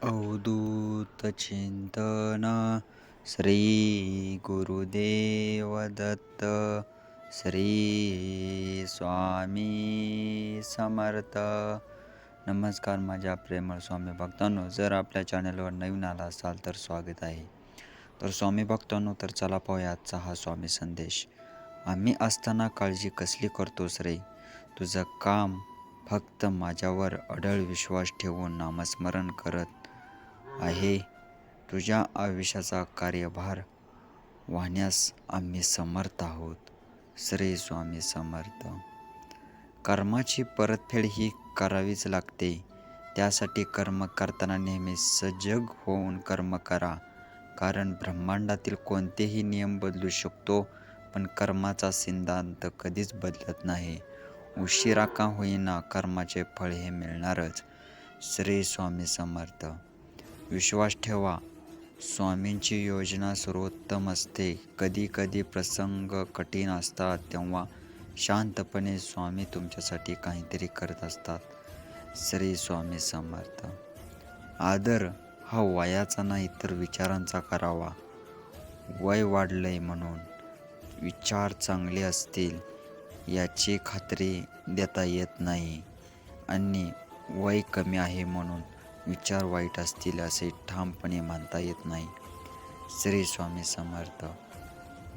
अवधूत चिंतन श्री गुरुदेव दत्त श्री स्वामी समर्थ. नमस्कार माझ्या प्रेमळ स्वामी भक्तांनो, जर आपल्या चॅनलवर नवीन आला असाल तर स्वागत आहे. तर स्वामी भक्तांनो, तर चला पाहूया आजचा हा स्वामी संदेश. आम्ही असताना काळजी कसली करतोस रे? तुझं काम फक्त माझ्यावर अढळ विश्वास ठेवून नामस्मरण करत आहे. तुझ्या आयुष्याचा कार्यभार वाहण्यास आम्ही समर्थ आहोत. श्री स्वामी समर्थ. कर्माची परतफेड ही करावीच लागते. त्यासाठी कर्म करताना नेहमी सजग होऊन कर्म करा. कारण ब्रह्मांडातील कोणतेही नियम बदलू शकतो, पण कर्माचा सिद्धांत कधीच बदलत नाही. उशिरा का होईना कर्माचे फळ हे मिळणारच. श्री स्वामी समर्थ. विश्वास ठेवा, स्वामींची योजना सर्वोत्तम असते. कधी कधी प्रसंग कठीण असतात, तेव्हा शांतपणे स्वामी तुमच्यासाठी काहीतरी करत असतात. श्री स्वामी समर्थ. आदर हा वयाचा नाही तर विचारांचा करावा. वय वाढलंय म्हणून विचार चांगले असतील याची खात्री देता येत नाही, आणि वय कमी आहे म्हणून विचार वाईट असतील असे ठामपणे म्हणता येत नाही. श्री स्वामी समर्थ.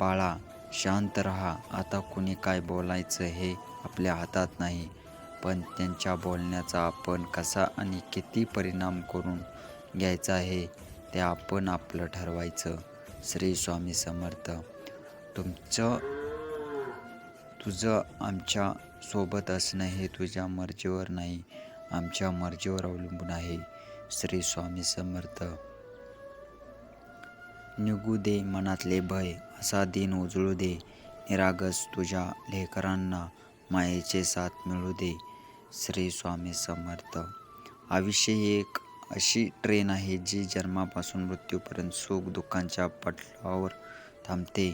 बाळा, शांत रहा. आता कुणी काय बोलायचं हे आपल्या हातात नाही, पण त्यांच्या बोलण्याचा आपण कसा आणि किती परिणाम करून घ्यायचा आहे ते आपण आपलं ठरवायचं. श्री स्वामी समर्थ. तुझं आमच्या सोबत असणं हे तुझ्या मर्जीवर नाही, आमच्या मर्जीवर अवलंबून आहे. श्री स्वामी समर्थ. निघू दे मनातले भय, असा दिन उजळू दे. निरागस तुझ्या लेकरांना मायेचे साथ मिळू दे. श्री स्वामी समर्थ. आयुष्य ही एक अशी ट्रेन आहे जी जन्मापासून मृत्यूपर्यंत सुख दुःखांच्या पटलावर थांबते.